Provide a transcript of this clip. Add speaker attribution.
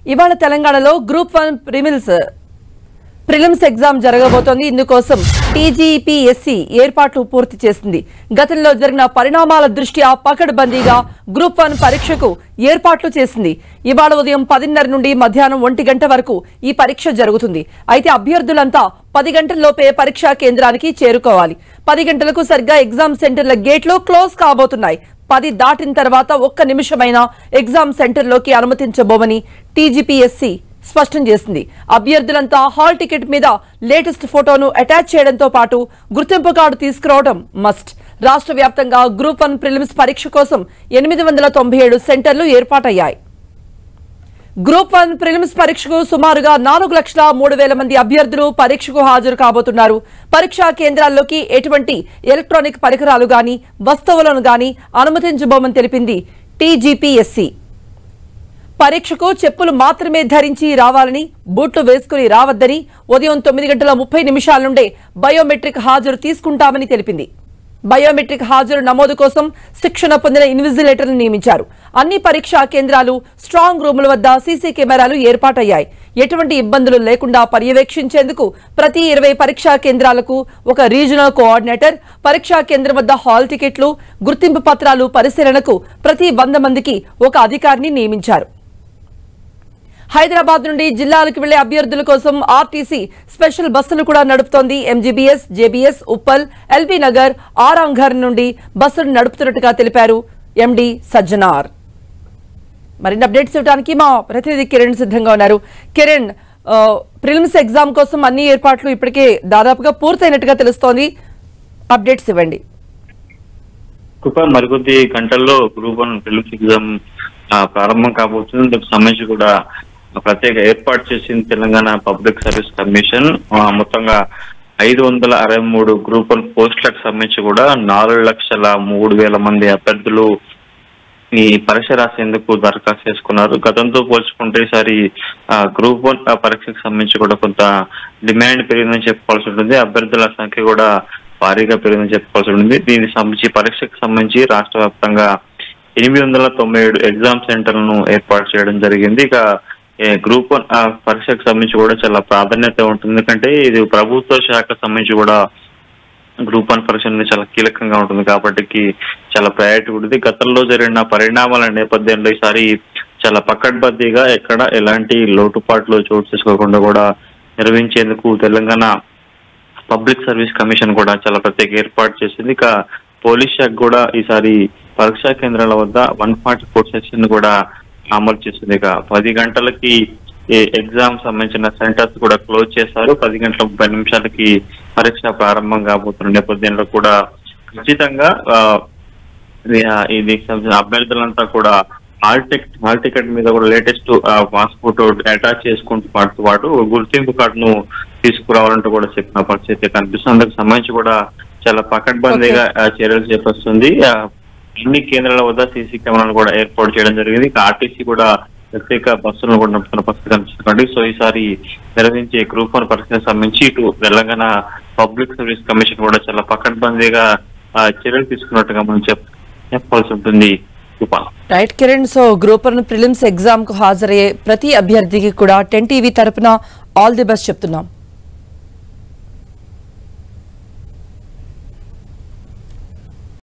Speaker 1: ఇవాళ తెలంగాణలో group 1 prelims exam జరగబోతోంది. ఇందుకోసం టీజీపీఎస్సీ ఏర్పాట్లు పూర్తి చేసింది. గతంలో జరిగిన పరిణామాల దృష్ట్యా పకడ్బందీగా గ్రూప్ 1 పరీక్షకు ఏర్పాట్లు చేసింది. ఇవాళ ఉదయం 10:30 నుండి మధ్యాహ్నం 1 గంట వరకు ఈ పరీక్ష జరుగుతుంది. అయితే అభ్యర్థులంతా 10 గంటల్లోపే పరీక్షా కేంద్రానికి చేరుకోవాలి. 10 గంటలకు సరిగ్గా ఎగ్జామ్ సెంటర్ల గేట్లు క్లోజ్ కాబోతున్నాయి. 10 దాటిన తర్వాత ఒక్క నిమిషమైనా ఎగ్జామ్ సెంటర్లోకి అనుమతించబోమని టీజీపీఎస్సీ స్పష్టం చేసింది. అభ్యర్థులంతా హాల్ టికెట్ మీద లేటెస్ట్ ఫోటోను అటాచ్ చేయడంతో పాటు గుర్తింపు కార్డు తీసుకురావడం మస్ట్. రాష్ట్ర వ్యాప్తంగా గ్రూప్ 1 ప్రిలిమ్స్ పరీక్ష కోసం 897 సెంటర్లు ఏర్పాటయ్యాయి. గ్రూప్ 1 ప్రిలిమ్స్ పరీక్షకు సుమారుగా 4,03,000 మంది అభ్యర్థులు పరీక్షకు హాజరు కాబోతున్నారు. పరీక్షా కేంద్రాల్లోకి ఎటువంటి ఎలక్ట్రానిక్ పరికరాలు గాని వస్తువులను గాని అనుమతించబోమని తెలిపింది టీజీపీఎస్సీ. పరీక్షకు చెప్పులు మాత్రమే ధరించి రావాలని, బూట్లు వేసుకుని రావద్దని, ఉదయం 9:30 నుండే బయోమెట్రిక్ హాజరు తీసుకుంటామని తెలిపింది. బయోమెట్రిక్ హాజరు నమోదు కోసం శిక్షణ పొందిన ఇన్విజిలేటర్ను నియమించారు. అన్ని పరీక్షా కేంద్రాలు స్ట్రాంగ్ రూముల వద్ద సీసీ కెమెరాలు ఏర్పాటయ్యాయి. ఎటువంటి ఇబ్బందులు లేకుండా పర్యవేక్షించేందుకు ప్రతి 20 పరీక్షా కేంద్రాలకు ఒక రీజనల్ కోఆర్డినేటర్, పరీక్షా కేంద్రం వద్ద హాల్ టికెట్లు, గుర్తింపు పత్రాలు పరిశీలనకు ప్రతి 100 మందికి ఒక అధికారిని నియమించారు. హైదరాబాద్ నుండి జిల్లాలకు వెళ్లే అభ్యర్థుల కోసం ఆర్టీసీ స్పెషల్ బస్సులు కూడా నడుపుతోంది. MGBS, JBS, Uppal, LB Nagar, Aramghar నుండి బస్సులు నడుపుతున్నట్టుగా తెలిపారు ఎండీ సజ్జనార్. మరిన్ని అప్డేట్స్ ఇవ్వడానికి మా ప్రతినిధి కిరణ్ సిద్ధంగా ఉన్నారు. కిరణ్, ప్రిలిమ్స్ ఎగ్జామ్ కోసం అన్ని ఏర్పాట్లు ఇప్పటికే దాదాపుగా పూర్తయినట్టుగా తెలుస్తోంది. అప్డేట్స్ ఇవ్వండి.
Speaker 2: మరికొద్ది గంటల్లో గ్రూప్ 1 ప్రిలిమ్స్ ఎగ్జామ్ ప్రారంభం కాబోతుంది. దీనికి సంబంధించి కూడా ప్రత్యేక ఏర్పాటు చేసింది తెలంగాణ పబ్లిక్ సర్వీస్ కమిషన్. మొత్తంగా 563 గ్రూప్ 1 పోస్టులకు సంబంధించి కూడా 4,03,000 మంది అభ్యర్థులు ఈ పరీక్ష రాసేందుకు దరఖాస్తు చేసుకున్నారు. గతంతో పోల్చుకుంటే ఈసారి గ్రూప్ 1 పరీక్షకు సంబంధించి కూడా కొంత డిమాండ్ పెరిగిందని చెప్పుకోవాల్సి ఉంటుంది. అభ్యర్థుల సంఖ్య కూడా భారీగా పెరిగిందని చెప్పుకోవాల్సి ఉంటుంది. దీనికి సంబంధించి పరీక్షకు సంబంధించి రాష్ట్ర వ్యాప్తంగా 897 ఎగ్జామ్ సెంటర్లను ఏర్పాటు చేయడం జరిగింది. ఇక గ్రూప్ 1 పరీక్షకు సంబంధించి కూడా చాలా ప్రాధాన్యత ఉంటుంది. ఎందుకంటే ఇది ప్రభుత్వ శాఖకు సంబంధించి కూడా గ్రూప్ 1 పరీక్ష అనేది చాలా కీలకంగా ఉంటుంది కాబట్టి చాలా ప్రయారిటీ ఉంటుంది. గతంలో జరిగిన పరిణామాల నేపథ్యంలో ఈసారి చాలా పకడ్బందీగా ఎక్కడ ఎలాంటి లోటుపాట్లు చోటు చేసుకోకుండా కూడా నిర్వహించేందుకు తెలంగాణ పబ్లిక్ సర్వీస్ కమిషన్ కూడా చాలా ప్రత్యేక ఏర్పాటు చేసింది. ఇక పోలీస్ శాఖ కూడా ఈసారి పరీక్షా కేంద్రాల వద్ద 144 సెక్షన్ కూడా అమలు చేస్తుంది. ఇక 10 గంటలకి ఎగ్జామ్ సంబంధించిన సెంటర్స్ కూడా క్లోజ్ చేశారు. 10:30 పరీక్ష ప్రారంభం కాబోతున్న నేపథ్యంలో కూడా ఖచ్చితంగా ఇది అభ్యర్థులంతా కూడా హాల్ టికెట్ మీద కూడా లేటెస్ట్ పాస్పోర్ట్ అటాచ్ చేసుకుంటూ పాటు గుర్తింపు కార్డును తీసుకురావాలంటూ కూడా చెప్పిన పరిస్థితి కనిపిస్తుంది. అందుకు సంబంధించి కూడా చాలా పకడ్బందీగా చర్యలు చేపడుతుంది. అన్ని కేంద్రాల వద్ద సీసీ కెమెరాలు కూడా ఏర్పాటు చేయడం జరిగింది. ఇక ఆర్టీసీ కూడా ప్రత్యేక బస్సులను కూడా నడుపుతున్న పరిస్థితి కనిపిస్తుంది. సో ఈసారి నిర్వహించే గ్రూప్ 1 పరీక్షకు సంబంధించి ఇటు తెలంగాణ పబ్లిక్ సర్వీస్ కమిషన్ కూడా చాలా పకడ్బందీగా చర్యలు తీసుకున్నట్టుగా మనం చెప్పాల్సి ఉంటుంది.
Speaker 1: Right Kiran, so group 1 prelims exam కు హాజరయ్యే ప్రతి అభ్యర్థికి కూడా 10 టీవీ తరపున ఆల్ ది బెస్ట్ చెప్తున్నాం.